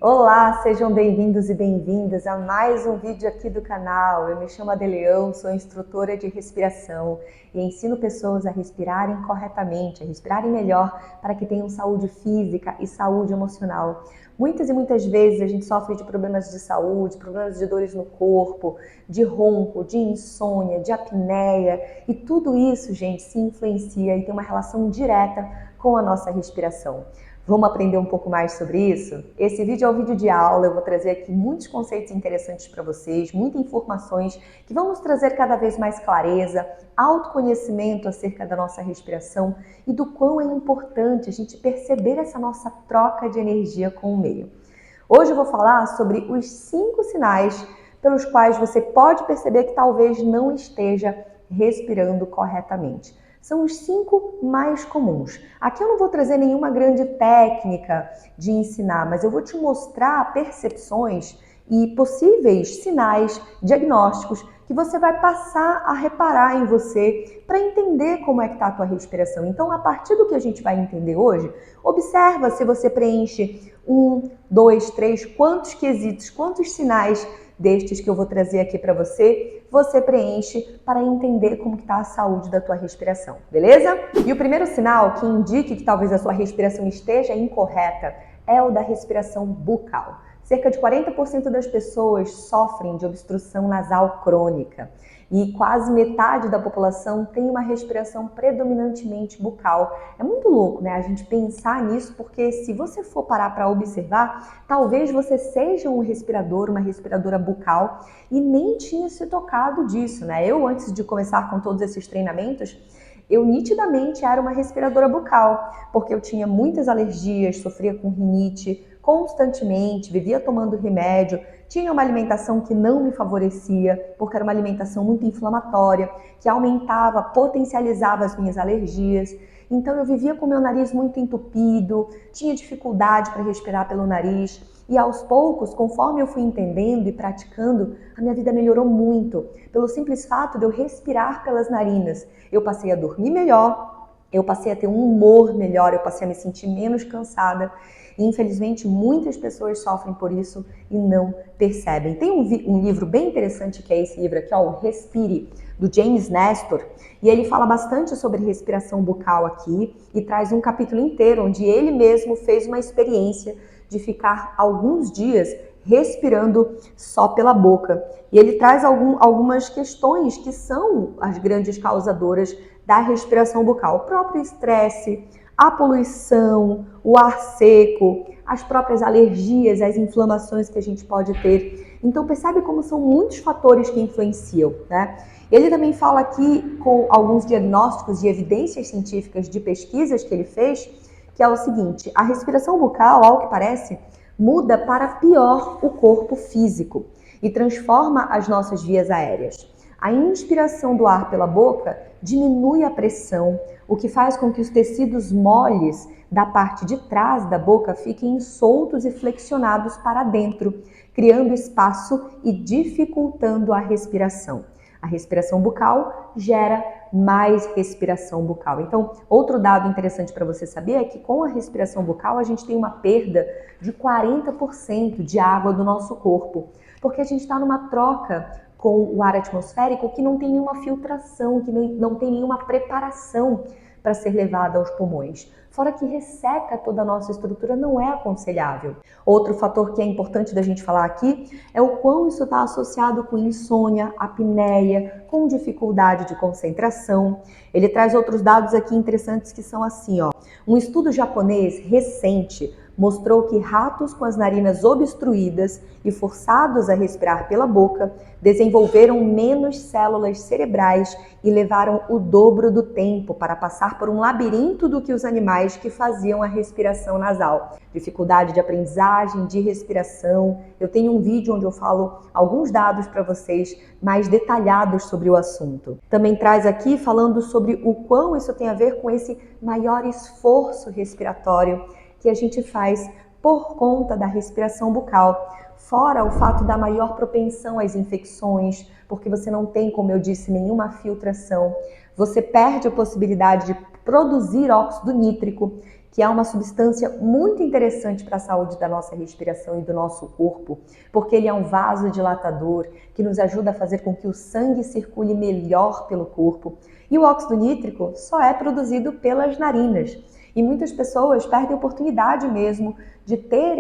Olá, sejam bem-vindos e bem-vindas a mais um vídeo aqui do canal. Eu me chamo Adeleão, sou instrutora de respiração e ensino pessoas a respirarem corretamente, a respirarem melhor para que tenham saúde física e saúde emocional. Muitas e muitas vezes a gente sofre de problemas de saúde, problemas de dores no corpo, de ronco, de insônia, de apneia e tudo isso, gente, se influencia e tem uma relação direta com a nossa respiração. Vamos aprender um pouco mais sobre isso? Esse vídeo é um vídeo de aula, eu vou trazer aqui muitos conceitos interessantes para vocês, muitas informações que vão nos trazer cada vez mais clareza, autoconhecimento acerca da nossa respiração e do quão é importante a gente perceber essa nossa troca de energia com o meio. Hoje eu vou falar sobre os 5 sinais pelos quais você pode perceber que talvez não esteja respirando corretamente. São os 5 mais comuns. Aqui eu não vou trazer nenhuma grande técnica de ensinar, mas eu vou te mostrar percepções e possíveis sinais diagnósticos que você vai passar a reparar em você para entender como é que está a tua respiração. Então, a partir do que a gente vai entender hoje, observa se você preenche 1, 2, 3, quantos quesitos, quantos sinais destes que eu vou trazer aqui para você, você preenche para entender como está a saúde da tua respiração, beleza? E o primeiro sinal que indique que talvez a sua respiração esteja incorreta é o da respiração bucal. Cerca de 40% das pessoas sofrem de obstrução nasal crônica e quase metade da população tem uma respiração predominantemente bucal. É muito louco, né, a gente pensar nisso, porque se você for parar para observar, talvez você seja um respirador, uma respiradora bucal e nem tinha se tocado disso, né? Eu, antes de começar com todos esses treinamentos, eu nitidamente era uma respiradora bucal, porque eu tinha muitas alergias, sofria com rinite constantemente, vivia tomando remédio, tinha uma alimentação que não me favorecia, porque era uma alimentação muito inflamatória, que aumentava, potencializava as minhas alergias. Então eu vivia com meu nariz muito entupido, tinha dificuldade para respirar pelo nariz. E aos poucos, conforme eu fui entendendo e praticando, a minha vida melhorou muito. Pelo simples fato de eu respirar pelas narinas, eu passei a dormir melhor, eu passei a ter um humor melhor, eu passei a me sentir menos cansada. E, infelizmente, muitas pessoas sofrem por isso e não percebem. Tem um livro bem interessante que é esse livro aqui, ó, o Respire, do James Nestor, e ele fala bastante sobre respiração bucal aqui e traz um capítulo inteiro onde ele mesmo fez uma experiência de ficar alguns dias respirando só pela boca. E ele traz algumas questões que são as grandes causadoras da respiração bucal. O próprio estresse, a poluição, o ar seco, as próprias alergias, as inflamações que a gente pode ter. Então percebe como são muitos fatores que influenciam, né? Ele também fala aqui com alguns diagnósticos e evidências científicas de pesquisas que ele fez, que é o seguinte: a respiração bucal, ao que parece, muda para pior o corpo físico e transforma as nossas vias aéreas. A inspiração do ar pela boca diminui a pressão, o que faz com que os tecidos moles da parte de trás da boca fiquem soltos e flexionados para dentro, criando espaço e dificultando a respiração. A respiração bucal gera mais respiração bucal. Então, outro dado interessante para você saber é que com a respiração bucal a gente tem uma perda de 40% de água do nosso corpo, porque a gente está numa troca com o ar atmosférico que não tem nenhuma filtração, que não tem nenhuma preparação para ser levada aos pulmões. Fora que resseca toda a nossa estrutura, não é aconselhável. Outro fator que é importante da gente falar aqui é o quão isso está associado com insônia, apneia, com dificuldade de concentração. Ele traz outros dados aqui interessantes que são assim, ó. Um estudo japonês recente mostrou que ratos com as narinas obstruídas e forçados a respirar pela boca desenvolveram menos células cerebrais e levaram o dobro do tempo para passar por um labirinto do que os animais que faziam a respiração nasal. Dificuldade de aprendizagem, de respiração. Eu tenho um vídeo onde eu falo alguns dados para vocês mais detalhados sobre o assunto. Também traz aqui falando sobre o quão isso tem a ver com esse maior esforço respiratório que a gente faz por conta da respiração bucal. Fora o fato da maior propensão às infecções, porque você não tem, como eu disse, nenhuma filtração. Você perde a possibilidade de produzir óxido nítrico, que é uma substância muito interessante para a saúde da nossa respiração e do nosso corpo, porque ele é um vasodilatador que nos ajuda a fazer com que o sangue circule melhor pelo corpo. E o óxido nítrico só é produzido pelas narinas. E muitas pessoas perdem a oportunidade mesmo de ter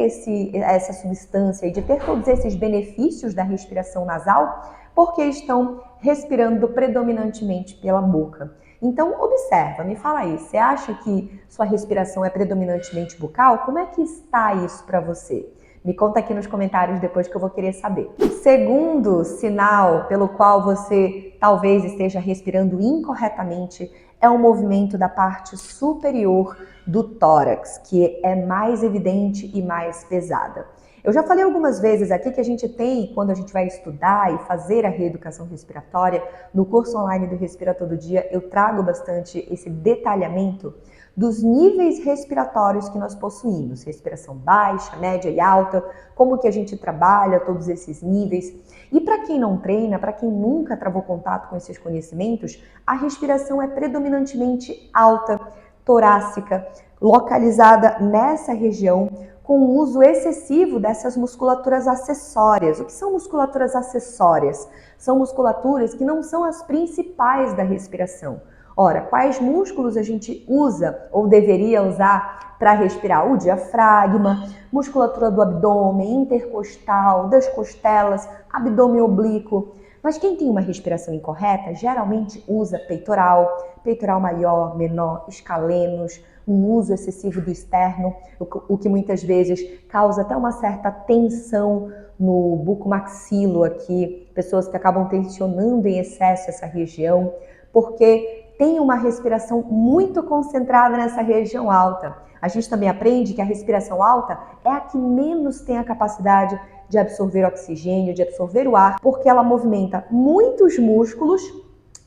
essa substância e de ter todos esses benefícios da respiração nasal porque estão respirando predominantemente pela boca. Então, observa, me fala aí, você acha que sua respiração é predominantemente bucal? Como é que está isso para você? Me conta aqui nos comentários depois que eu vou querer saber. Segundo sinal pelo qual você talvez esteja respirando incorretamente é o movimento da parte superior do tórax, que é mais evidente e mais pesada. Eu já falei algumas vezes aqui que a gente tem, quando a gente vai estudar e fazer a reeducação respiratória, no curso online do Respira Todo Dia, eu trago bastante esse detalhamento dos níveis respiratórios que nós possuímos, respiração baixa, média e alta, como que a gente trabalha todos esses níveis. E para quem não treina, para quem nunca travou contato com esses conhecimentos, a respiração é predominantemente alta, torácica, localizada nessa região, com o uso excessivo dessas musculaturas acessórias. O que são musculaturas acessórias? São musculaturas que não são as principais da respiração. Ora, quais músculos a gente usa ou deveria usar para respirar? O diafragma, musculatura do abdômen, intercostal, das costelas, abdômen oblíquo. Mas quem tem uma respiração incorreta geralmente usa peitoral, peitoral maior, menor, escalenos, um uso excessivo do externo, o que muitas vezes causa até uma certa tensão no bucomaxilo aqui, pessoas que acabam tensionando em excesso essa região, porque tem uma respiração muito concentrada nessa região alta. A gente também aprende que a respiração alta é a que menos tem a capacidade de absorver oxigênio, de absorver o ar, porque ela movimenta muitos músculos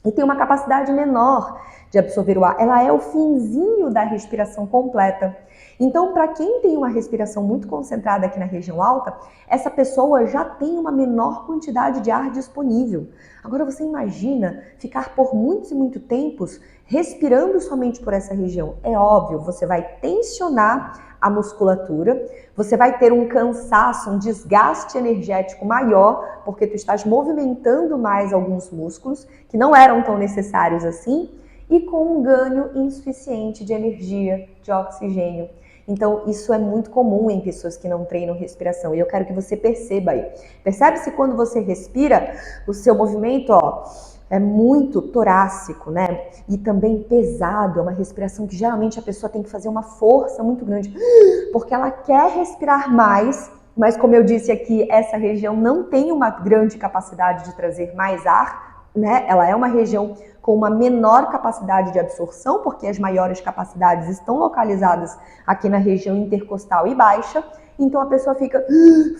e tem uma capacidade menor de absorver o ar. Ela é o finzinho da respiração completa. Então, para quem tem uma respiração muito concentrada aqui na região alta, essa pessoa já tem uma menor quantidade de ar disponível. Agora, você imagina ficar por muitos e muitos tempos respirando somente por essa região. É óbvio, você vai tensionar a musculatura, você vai ter um cansaço, um desgaste energético maior, porque tu estás movimentando mais alguns músculos que não eram tão necessários assim, e com um ganho insuficiente de energia, de oxigênio. Então, isso é muito comum em pessoas que não treinam respiração. E eu quero que você perceba aí. Percebe-se quando você respira, o seu movimento, é muito torácico, né? E também pesado. É uma respiração que geralmente a pessoa tem que fazer uma força muito grande, porque ela quer respirar mais, mas como eu disse aqui, essa região não tem uma grande capacidade de trazer mais ar, né? Ela é uma região com uma menor capacidade de absorção, porque as maiores capacidades estão localizadas aqui na região intercostal e baixa, então a pessoa fica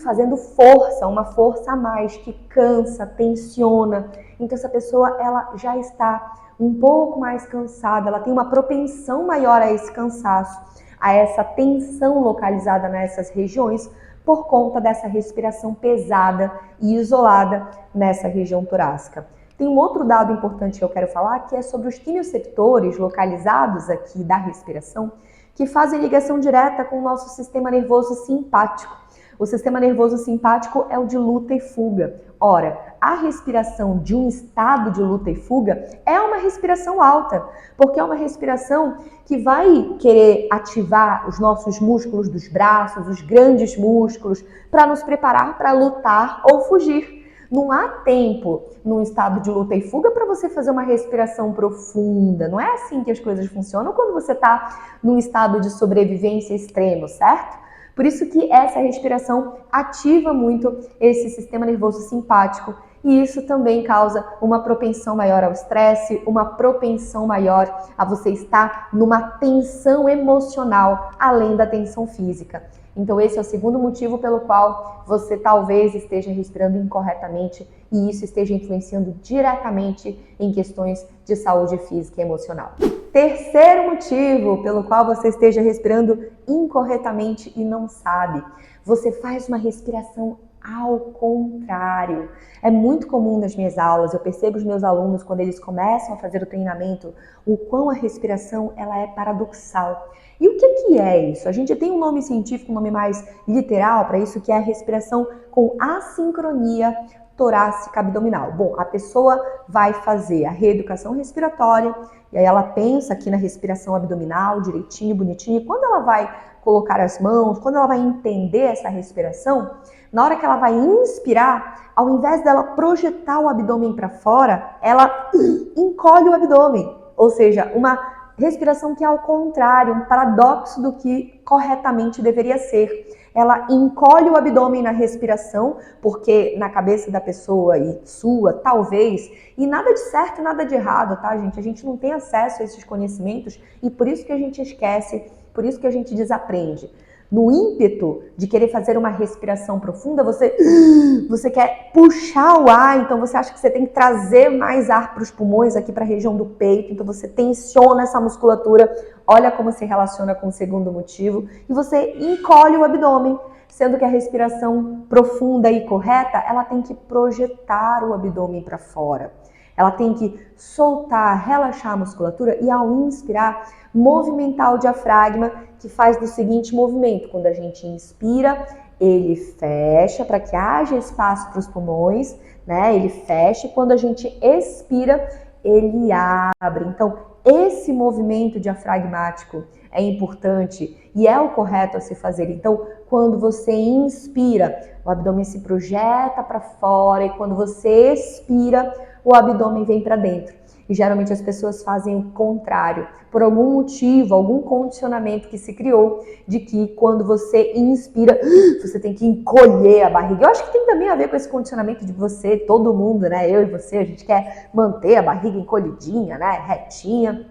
fazendo força, uma força a mais, que cansa, tensiona. Então essa pessoa, ela já está um pouco mais cansada, ela tem uma propensão maior a esse cansaço, a essa tensão localizada nessas regiões, por conta dessa respiração pesada e isolada nessa região torácica. Tem um outro dado importante que eu quero falar, que é sobre os quimioceptores localizados aqui da respiração, que fazem ligação direta com o nosso sistema nervoso simpático. O sistema nervoso simpático é o de luta e fuga. Ora, a respiração de um estado de luta e fuga é uma respiração alta, porque é uma respiração que vai querer ativar os nossos músculos dos braços, os grandes músculos, para nos preparar para lutar ou fugir. Não há tempo num estado de luta e fuga para você fazer uma respiração profunda. Não é assim que as coisas funcionam quando você está num estado de sobrevivência extremo, certo? Por isso que essa respiração ativa muito esse sistema nervoso simpático e isso também causa uma propensão maior ao estresse, uma propensão maior a você estar numa tensão emocional além da tensão física. Então esse é o segundo motivo pelo qual você talvez esteja respirando incorretamente e isso esteja influenciando diretamente em questões de saúde física e emocional. Terceiro motivo pelo qual você esteja respirando incorretamente e não sabe. Você faz uma respiração ao contrário. É muito comum nas minhas aulas, eu percebo os meus alunos quando eles começam a fazer o treinamento, o quão a respiração ela é paradoxal. E o que é isso? A gente tem um nome científico, um nome mais literal para isso, que é a respiração com assincronia torácica abdominal. Bom, a pessoa vai fazer a reeducação respiratória e aí ela pensa aqui na respiração abdominal direitinho, bonitinho, e quando ela vai colocar as mãos, quando ela vai entender essa respiração, na hora que ela vai inspirar, ao invés dela projetar o abdômen para fora, ela encolhe o abdômen, ou seja, uma respiração que é ao contrário, um paradoxo do que corretamente deveria ser. Ela encolhe o abdômen na respiração, porque na cabeça da pessoa e sua, talvez, e nada de certo e nada de errado, tá, gente? A gente não tem acesso a esses conhecimentos e por isso que a gente esquece, por isso que a gente desaprende. No ímpeto de querer fazer uma respiração profunda, você quer puxar o ar, então você acha que você tem que trazer mais ar para os pulmões, aqui para a região do peito, então você tensiona essa musculatura, olha como se relaciona com o segundo motivo, e você encolhe o abdômen, sendo que a respiração profunda e correta, ela tem que projetar o abdômen para fora. Ela tem que soltar, relaxar a musculatura e ao inspirar, movimentar o diafragma, que faz do seguinte movimento. Quando a gente inspira, ele fecha para que haja espaço para os pulmões, né? Ele fecha e quando a gente expira, ele abre. Então, esse movimento diafragmático é importante e é o correto a se fazer. Então, quando você inspira, o abdômen se projeta para fora e quando você expira, o abdômen vem para dentro. E geralmente as pessoas fazem o contrário, por algum motivo, algum condicionamento que se criou de que quando você inspira, você tem que encolher a barriga. Eu acho que tem também a ver com esse condicionamento de você, todo mundo, né? Eu e você, a gente quer manter a barriga encolhidinha, né? Retinha.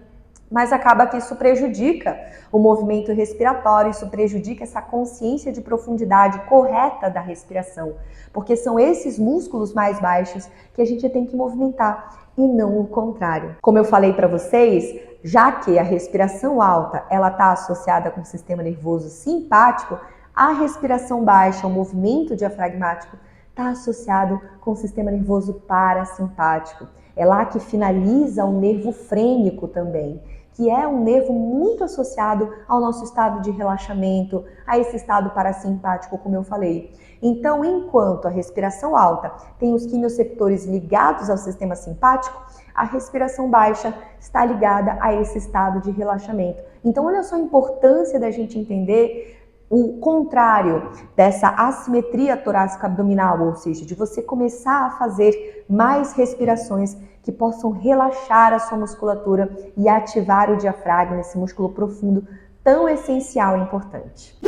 Mas acaba que isso prejudica o movimento respiratório, isso prejudica essa consciência de profundidade correta da respiração, porque são esses músculos mais baixos que a gente tem que movimentar e não o contrário. Como eu falei para vocês, já que a respiração alta ela está associada com o sistema nervoso simpático, a respiração baixa, o movimento diafragmático, está associado com o sistema nervoso parasimpático. É lá que finaliza o nervo frênico também, que é um nervo muito associado ao nosso estado de relaxamento, a esse estado parasimpático, como eu falei. Então, enquanto a respiração alta tem os quimioceptores ligados ao sistema simpático, a respiração baixa está ligada a esse estado de relaxamento. Então, olha só a importância da gente entender o contrário dessa assimetria torácica abdominal, ou seja, de você começar a fazer mais respirações que possam relaxar a sua musculatura e ativar o diafragma, esse músculo profundo tão essencial e importante.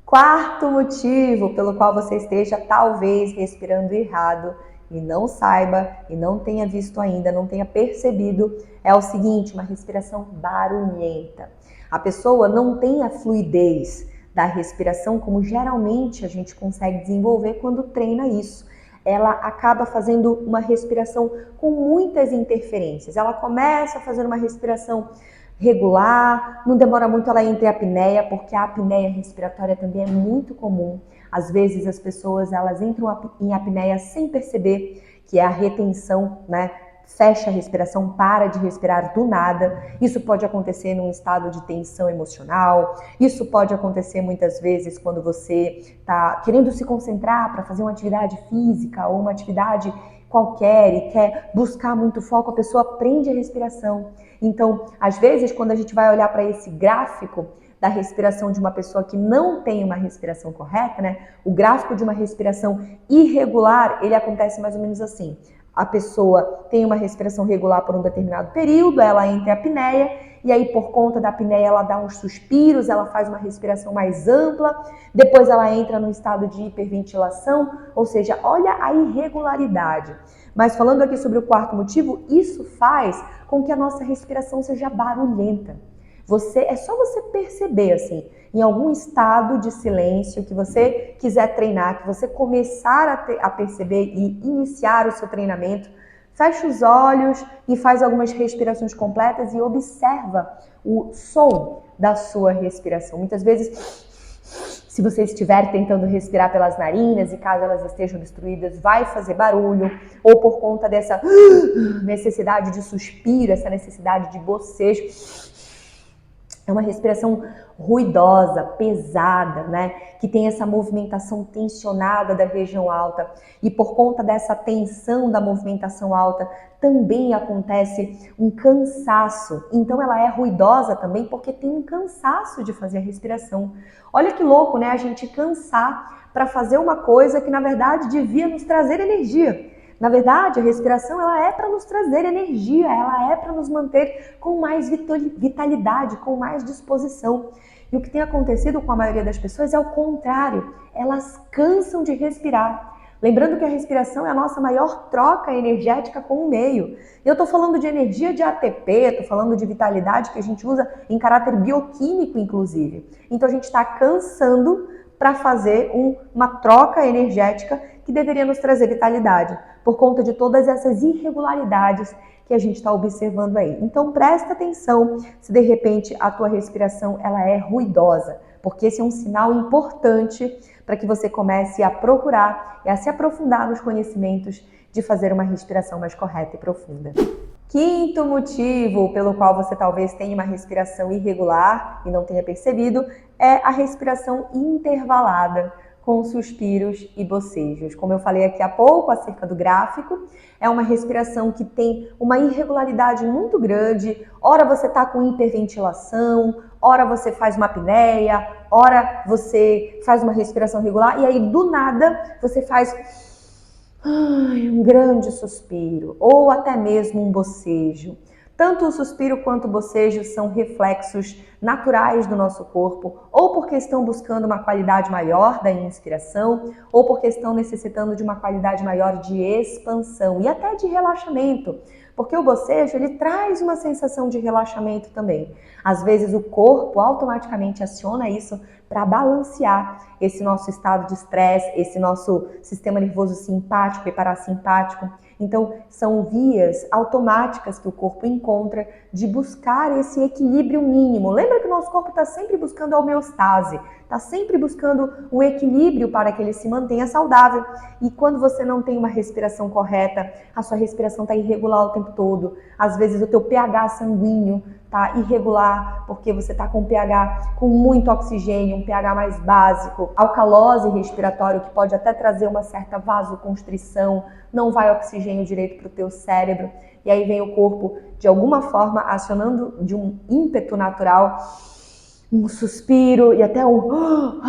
Quarto motivo pelo qual você esteja talvez respirando errado e não saiba e não tenha visto ainda, não tenha percebido, é o seguinte, uma respiração barulhenta. A pessoa não tem a fluidez da respiração como geralmente a gente consegue desenvolver quando treina isso. Ela acaba fazendo uma respiração com muitas interferências. Ela começa a fazer uma respiração regular, não demora muito ela entra em apneia, porque a apneia respiratória também é muito comum. Às vezes as pessoas elas entram em apneia sem perceber que é a retenção, né? Fecha a respiração, para de respirar do nada. Isso pode acontecer num estado de tensão emocional. Isso pode acontecer muitas vezes quando você está querendo se concentrar para fazer uma atividade física ou uma atividade qualquer e quer buscar muito foco, a pessoa prende a respiração. Então, às vezes, quando a gente vai olhar para esse gráfico da respiração de uma pessoa que não tem uma respiração correta, né? O gráfico de uma respiração irregular, ele acontece mais ou menos assim. A pessoa tem uma respiração regular por um determinado período, ela entra em apneia, e aí por conta da apneia ela dá uns suspiros, ela faz uma respiração mais ampla, depois ela entra num estado de hiperventilação, ou seja, olha a irregularidade. Mas falando aqui sobre o quarto motivo, isso faz com que a nossa respiração seja barulhenta. É só você perceber, assim, em algum estado de silêncio que você quiser treinar, que você começar a perceber e iniciar o seu treinamento, fecha os olhos e faz algumas respirações completas e observa o som da sua respiração. Muitas vezes, Se você estiver tentando respirar pelas narinas e caso elas estejam obstruídas, vai fazer barulho, ou por conta dessa necessidade de suspiro, essa necessidade de bocejo. É uma respiração ruidosa, pesada, né? Que tem essa movimentação tensionada da região alta. E por conta dessa tensão da movimentação alta, também acontece um cansaço. Então ela é ruidosa também porque tem um cansaço de fazer a respiração. Olha que louco, né? A gente cansar para fazer uma coisa que na verdade devia nos trazer energia. Na verdade, a respiração ela é para nos trazer energia, ela é para nos manter com mais vitalidade, com mais disposição. E o que tem acontecido com a maioria das pessoas é o contrário, elas cansam de respirar. Lembrando que a respiração é a nossa maior troca energética com o meio. Eu estou falando de energia de ATP, estou falando de vitalidade que a gente usa em caráter bioquímico, inclusive. Então a gente está cansando para fazer uma troca energética que deveria nos trazer vitalidade, por conta de todas essas irregularidades que a gente está observando aí. Então presta atenção se de repente a tua respiração ela é ruidosa, porque esse é um sinal importante para que você comece a procurar e a se aprofundar nos conhecimentos de fazer uma respiração mais correta e profunda. Quinto motivo pelo qual você talvez tenha uma respiração irregular e não tenha percebido é a respiração intervalada, com suspiros e bocejos. Como eu falei aqui há pouco acerca do gráfico, é uma respiração que tem uma irregularidade muito grande. Ora você está com hiperventilação, ora você faz uma apneia, ora você faz uma respiração regular e aí do nada você faz um grande suspiro ou até mesmo um bocejo. Tanto o suspiro quanto o bocejo são reflexos naturais do nosso corpo, ou porque estão buscando uma qualidade maior da inspiração, ou porque estão necessitando de uma qualidade maior de expansão e até de relaxamento. Porque o bocejo, ele traz uma sensação de relaxamento também. Às vezes o corpo automaticamente aciona isso para balancear esse nosso estado de estresse, esse nosso sistema nervoso simpático e parasimpático. Então, são vias automáticas que o corpo encontra de buscar esse equilíbrio mínimo. Lembra que o nosso corpo está sempre buscando a homeostase, está sempre buscando o equilíbrio para que ele se mantenha saudável. E quando você não tem uma respiração correta, a sua respiração está irregular o tempo todo. Às vezes o teu pH sanguíneo está irregular, porque você está com um pH com muito oxigênio, um pH mais básico, alcalose respiratória, que pode até trazer uma certa vasoconstrição, não vai oxigênio direito para o teu cérebro, e aí vem o corpo, de alguma forma, acionando de um ímpeto natural, um suspiro e até um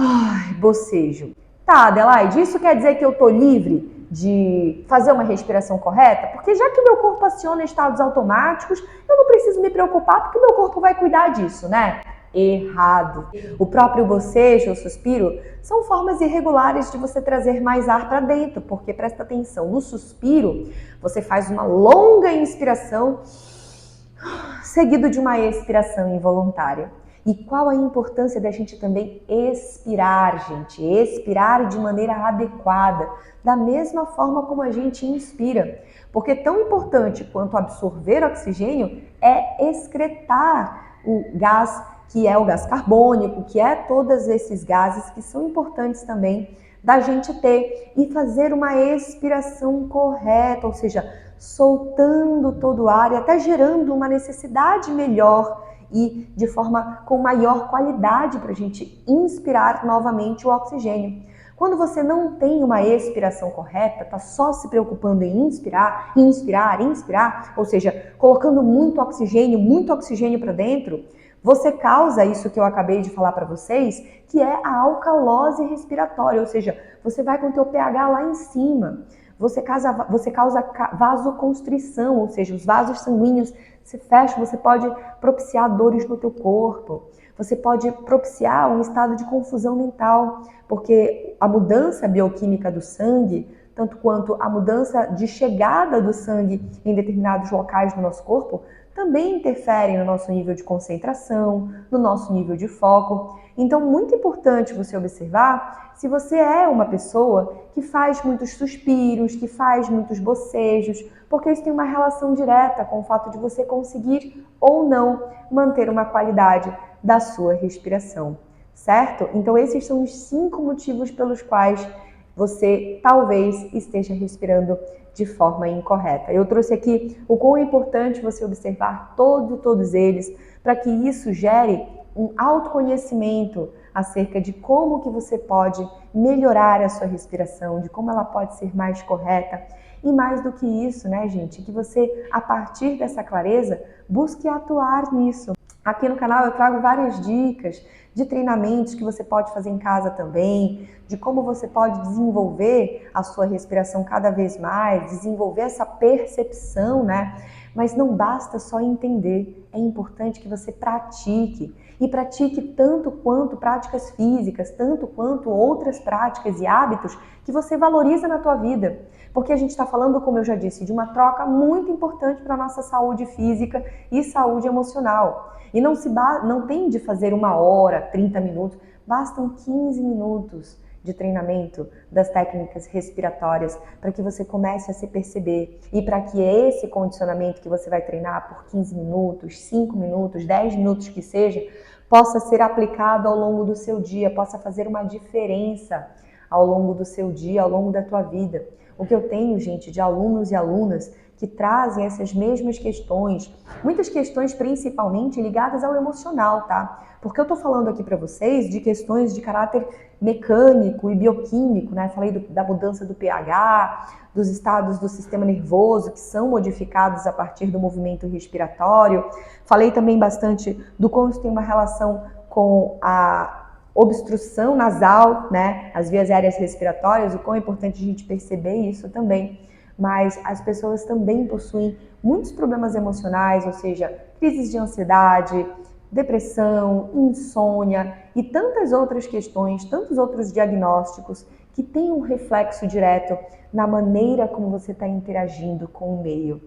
bocejo. Tá, Adelaide, isso quer dizer que eu tô livre de fazer uma respiração correta? Porque já que o meu corpo aciona estados automáticos, eu não preciso me preocupar porque o meu corpo vai cuidar disso, né? Errado. O próprio bocejo, o suspiro, são formas irregulares de você trazer mais ar para dentro, porque presta atenção, no suspiro você faz uma longa inspiração seguido de uma expiração involuntária. E qual a importância da gente também expirar, gente? Expirar de maneira adequada, da mesma forma como a gente inspira. Porque tão importante quanto absorver oxigênio é excretar o gás, que é o gás carbônico, que é todos esses gases que são importantes também da gente ter. E fazer uma expiração correta, ou seja, soltando todo o ar e até gerando uma necessidade melhor e de forma com maior qualidade para a gente inspirar novamente o oxigênio. Quando você não tem uma expiração correta, está só se preocupando em inspirar, inspirar, inspirar, ou seja, colocando muito oxigênio para dentro, você causa isso que eu acabei de falar para vocês, que é a alcalose respiratória, ou seja, você vai com o teu pH lá em cima. Você causa vasoconstrição, ou seja, os vasos sanguíneos se fecham, você pode propiciar dores no teu corpo, você pode propiciar um estado de confusão mental, porque a mudança bioquímica do sangue, tanto quanto a mudança de chegada do sangue em determinados locais do nosso corpo, também interferem no nosso nível de concentração, no nosso nível de foco. Então, muito importante você observar se você é uma pessoa que faz muitos suspiros, que faz muitos bocejos, porque isso tem uma relação direta com o fato de você conseguir ou não manter uma qualidade da sua respiração. certo? Então esses são os 5 motivos pelos quais você talvez esteja respirando de forma incorreta. Eu trouxe aqui o quão é importante você observar todos eles, para que isso gere um autoconhecimento acerca de como que você pode melhorar a sua respiração, de como ela pode ser mais correta. E mais do que isso, né, gente, que você, a partir dessa clareza, busque atuar nisso. Aqui no canal eu trago várias dicas de treinamentos que você pode fazer em casa também, de como você pode desenvolver a sua respiração cada vez mais, desenvolver essa percepção, né? Mas não basta só entender, é importante que você pratique. E pratique tanto quanto práticas físicas, tanto quanto outras práticas e hábitos que você valoriza na tua vida. Porque a gente está falando, como eu já disse, de uma troca muito importante para a nossa saúde física e saúde emocional. E não tem de fazer 1 hora, 30 minutos, bastam 15 minutos de treinamento das técnicas respiratórias para que você comece a se perceber e para que esse condicionamento que você vai treinar por 15 minutos, 5 minutos, 10 minutos que seja, possa ser aplicado ao longo do seu dia, possa fazer uma diferença ao longo do seu dia, ao longo da tua vida. O que eu tenho, gente, de alunos e alunas que trazem essas mesmas questões, muitas questões principalmente ligadas ao emocional, tá? Porque eu tô falando aqui para vocês de questões de caráter mecânico e bioquímico, né? Falei da mudança do pH, dos estados do sistema nervoso que são modificados a partir do movimento respiratório. Falei também bastante do como isso tem uma relação com a obstrução nasal, né? As vias aéreas respiratórias, o quão é importante a gente perceber isso também. Mas as pessoas também possuem muitos problemas emocionais, ou seja, crises de ansiedade, depressão, insônia e tantas outras questões, tantos outros diagnósticos que têm um reflexo direto na maneira como você está interagindo com o meio.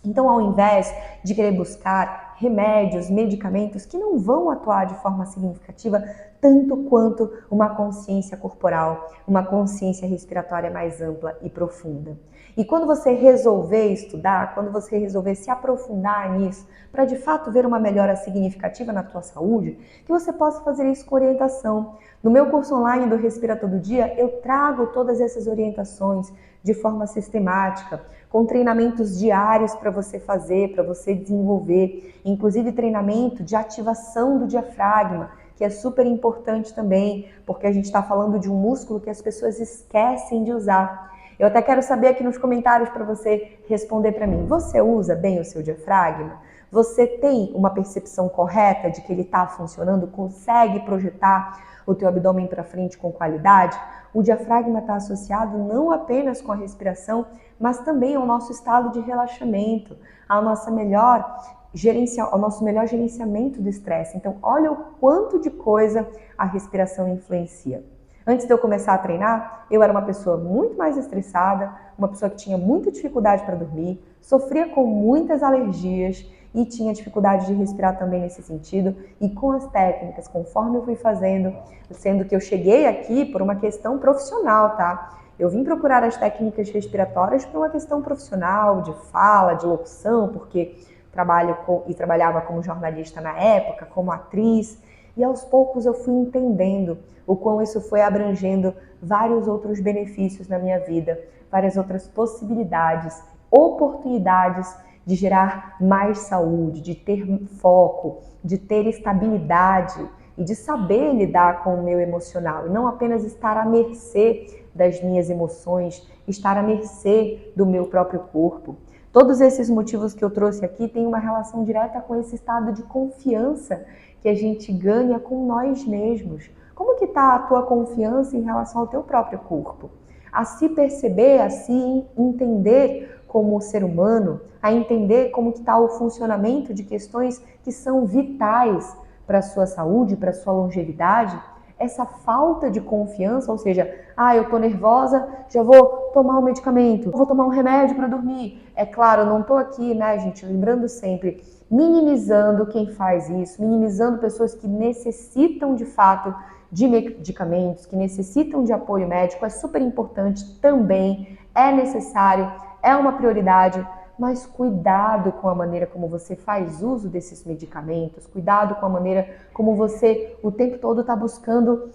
Então, ao invés de querer buscar remédios, medicamentos que não vão atuar de forma significativa, tanto quanto uma consciência corporal, uma consciência respiratória mais ampla e profunda. E quando você resolver estudar, quando você resolver se aprofundar nisso, para de fato ver uma melhora significativa na tua saúde, que você possa fazer isso com orientação. No meu curso online do Respira Todo Dia, eu trago todas essas orientações de forma sistemática, com treinamentos diários para você fazer, para você desenvolver, inclusive treinamento de ativação do diafragma, que é super importante também, porque a gente está falando de um músculo que as pessoas esquecem de usar. Eu até quero saber aqui nos comentários para você responder para mim. Você usa bem o seu diafragma? Você tem uma percepção correta de que ele está funcionando? Consegue projetar o teu abdômen para frente com qualidade? O diafragma está associado não apenas com a respiração, mas também ao nosso estado de relaxamento, ao nosso melhor gerenciamento do estresse. Então, olha o quanto de coisa a respiração influencia. Antes de eu começar a treinar, eu era uma pessoa muito mais estressada, uma pessoa que tinha muita dificuldade para dormir, sofria com muitas alergias e tinha dificuldade de respirar também nesse sentido. E com as técnicas, conforme eu fui fazendo, sendo que eu cheguei aqui por uma questão profissional, tá? Eu vim procurar as técnicas respiratórias por uma questão profissional, de fala, de locução, porque trabalhava como jornalista na época, como atriz, e aos poucos eu fui entendendo o quão isso foi abrangendo vários outros benefícios na minha vida, várias outras possibilidades, oportunidades de gerar mais saúde, de ter foco, de ter estabilidade e de saber lidar com o meu emocional, e não apenas estar à mercê das minhas emoções, estar à mercê do meu próprio corpo. Todos esses motivos que eu trouxe aqui têm uma relação direta com esse estado de confiança que a gente ganha com nós mesmos. Como que está a tua confiança em relação ao teu próprio corpo? A se perceber, a se entender como ser humano, a entender como que está o funcionamento de questões que são vitais para a sua saúde, para a sua longevidade. Essa falta de confiança, ou seja, eu tô nervosa, já vou tomar um medicamento, vou tomar um remédio para dormir. É claro, eu não tô aqui, né, gente, lembrando sempre, minimizando quem faz isso, minimizando pessoas que necessitam de fato de medicamentos, que necessitam de apoio médico, é super importante também, é necessário, é uma prioridade, mas cuidado com a maneira como você faz uso desses medicamentos, cuidado com a maneira como você o tempo todo está buscando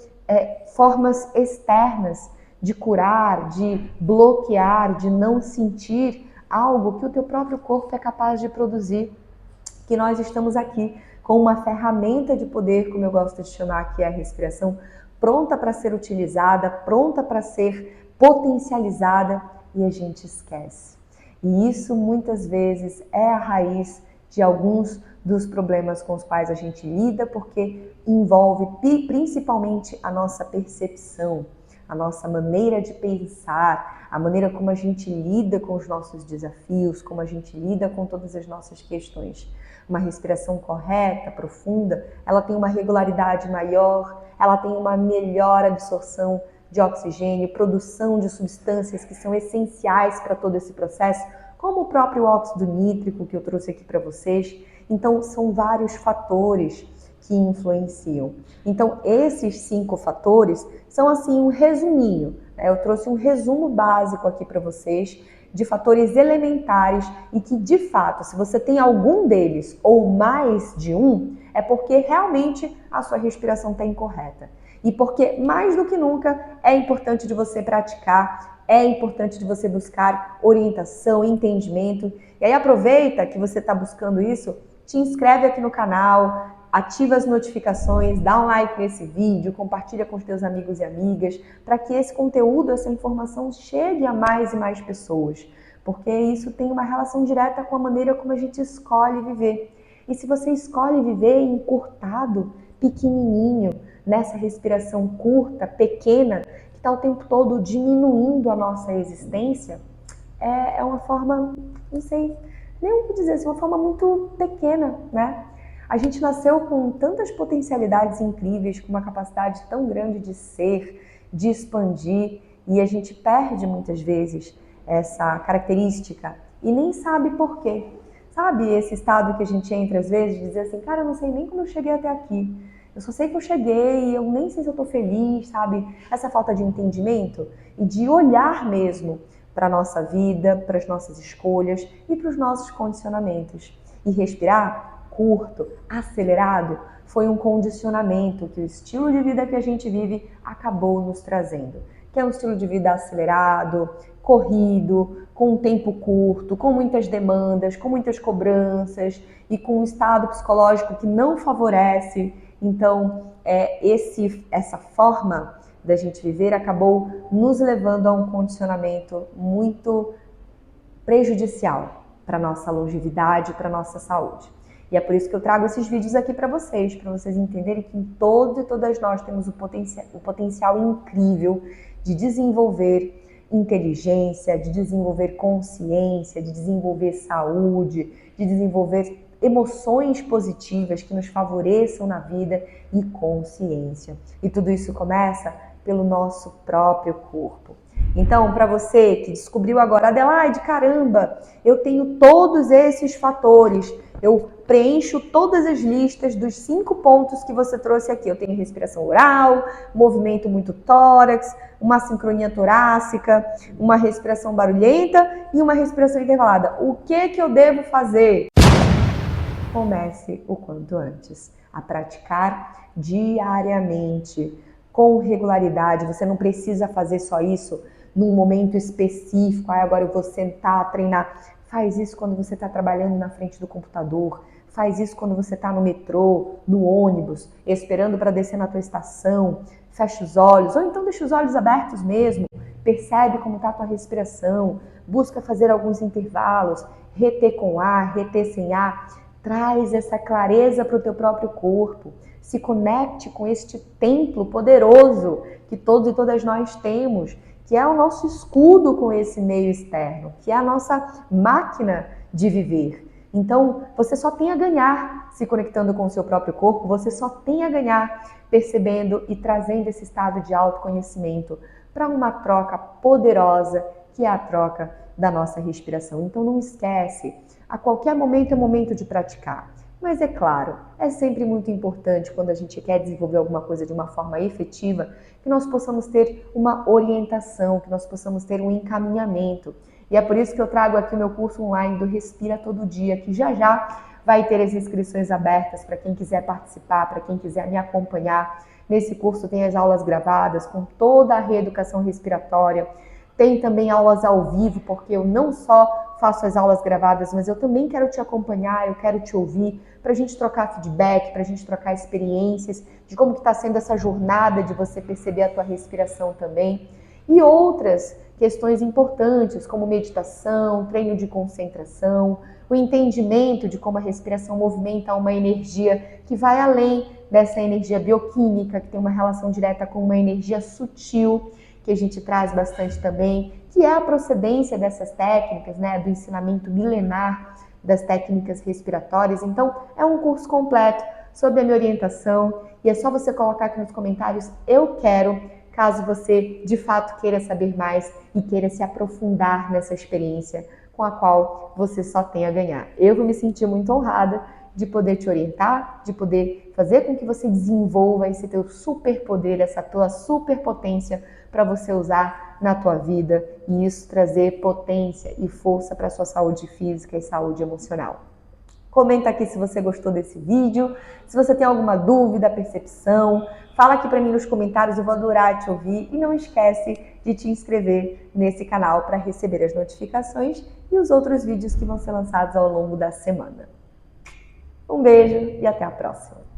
formas externas de curar, de bloquear, de não sentir algo que o teu próprio corpo é capaz de produzir, que nós estamos aqui com uma ferramenta de poder, como eu gosto de chamar, que é a respiração, pronta para ser utilizada, pronta para ser potencializada, e a gente esquece. E isso muitas vezes é a raiz de alguns dos problemas com os quais a gente lida, porque envolve principalmente a nossa percepção, a nossa maneira de pensar, a maneira como a gente lida com os nossos desafios, como a gente lida com todas as nossas questões. Uma respiração correta, profunda, ela tem uma regularidade maior, ela tem uma melhor absorção de oxigênio, produção de substâncias que são essenciais para todo esse processo, como o próprio óxido nítrico que eu trouxe aqui para vocês. Então, são vários fatores que influenciam. Então, esses 5 fatores são assim um resuminho, né? Eu trouxe um resumo básico aqui para vocês de fatores elementares e que, de fato, se você tem algum deles ou mais de um, é porque realmente a sua respiração está incorreta. E porque, mais do que nunca, é importante de você praticar, é importante de você buscar orientação, entendimento. E aí aproveita que você está buscando isso, te inscreve aqui no canal, ativa as notificações, dá um like nesse vídeo, compartilha com os teus amigos e amigas, para que esse conteúdo, essa informação chegue a mais e mais pessoas, porque isso tem uma relação direta com a maneira como a gente escolhe viver. E se você escolhe viver encurtado, pequenininho, nessa respiração curta, pequena, que está o tempo todo diminuindo a nossa existência, é uma forma, não sei nem o que dizer, assim, uma forma muito pequena, né? A gente nasceu com tantas potencialidades incríveis, com uma capacidade tão grande de ser, de expandir, e a gente perde muitas vezes essa característica e nem sabe por quê. Sabe esse estado que a gente entra às vezes de dizer assim, cara, eu não sei nem como eu cheguei até aqui. Eu só sei que eu cheguei e eu nem sei se eu tô feliz, sabe? Essa falta de entendimento e de olhar mesmo para a nossa vida, para as nossas escolhas e para os nossos condicionamentos. E respirar curto, acelerado, foi um condicionamento que o estilo de vida que a gente vive acabou nos trazendo. Que é um estilo de vida acelerado, corrido, com um tempo curto, com muitas demandas, com muitas cobranças e com um estado psicológico que não favorece. Então, essa forma da gente viver acabou nos levando a um condicionamento muito prejudicial para a nossa longevidade, para a nossa saúde. E é por isso que eu trago esses vídeos aqui para vocês entenderem que todos e todas nós temos o potencial incrível de desenvolver inteligência, de desenvolver consciência, de desenvolver saúde, de desenvolver emoções positivas que nos favoreçam na vida e consciência. E tudo isso começa pelo nosso próprio corpo. Então, para você que descobriu agora, Adelaide, caramba, eu tenho todos esses fatores, eu preencho todas as listas dos 5 pontos que você trouxe aqui. Eu tenho respiração oral, movimento muito tórax, uma sincronia torácica, uma respiração barulhenta e uma respiração intervalada. O que eu devo fazer? Comece o quanto antes a praticar diariamente, com regularidade. Você não precisa fazer só isso num momento específico. Agora eu vou sentar, treinar. Faz isso quando você está trabalhando na frente do computador. Faz isso quando você está no metrô, no ônibus, esperando para descer na tua estação. Fecha os olhos, ou então deixa os olhos abertos mesmo. Percebe como está a tua respiração. Busca fazer alguns intervalos. Reter com ar, reter sem ar. Traz essa clareza para o teu próprio corpo. Se conecte com este templo poderoso que todos e todas nós temos, que é o nosso escudo com esse meio externo, que é a nossa máquina de viver. Então, você só tem a ganhar se conectando com o seu próprio corpo, você só tem a ganhar percebendo e trazendo esse estado de autoconhecimento para uma troca poderosa, que é a troca da nossa respiração. Então, não esquece, a qualquer momento é momento de praticar. Mas é claro, é sempre muito importante quando a gente quer desenvolver alguma coisa de uma forma efetiva, que nós possamos ter uma orientação, que nós possamos ter um encaminhamento. E é por isso que eu trago aqui o meu curso online do Respira Todo Dia, que já já vai ter as inscrições abertas para quem quiser participar, para quem quiser me acompanhar. Nesse curso tem as aulas gravadas com toda a reeducação respiratória. Tem também aulas ao vivo, porque eu não só faço as aulas gravadas, mas eu também quero te acompanhar, eu quero te ouvir, para a gente trocar feedback, para a gente trocar experiências de como que está sendo essa jornada de você perceber a tua respiração também. E outras questões importantes, como meditação, treino de concentração, o entendimento de como a respiração movimenta uma energia que vai além dessa energia bioquímica, que tem uma relação direta com uma energia sutil, que a gente traz bastante também, que é a procedência dessas técnicas, né, do ensinamento milenar das técnicas respiratórias. Então, é um curso completo sob a minha orientação e é só você colocar aqui nos comentários "eu quero", caso você de fato queira saber mais e queira se aprofundar nessa experiência com a qual você só tem a ganhar. Eu vou me sentir muito honrada de poder te orientar, de poder fazer com que você desenvolva esse teu superpoder, essa tua superpotência para você usar na tua vida e isso trazer potência e força para a sua saúde física e saúde emocional. Comenta aqui se você gostou desse vídeo, se você tem alguma dúvida, percepção, fala aqui para mim nos comentários, eu vou adorar te ouvir e não esquece de te inscrever nesse canal para receber as notificações e os outros vídeos que vão ser lançados ao longo da semana. Um beijo e até a próxima!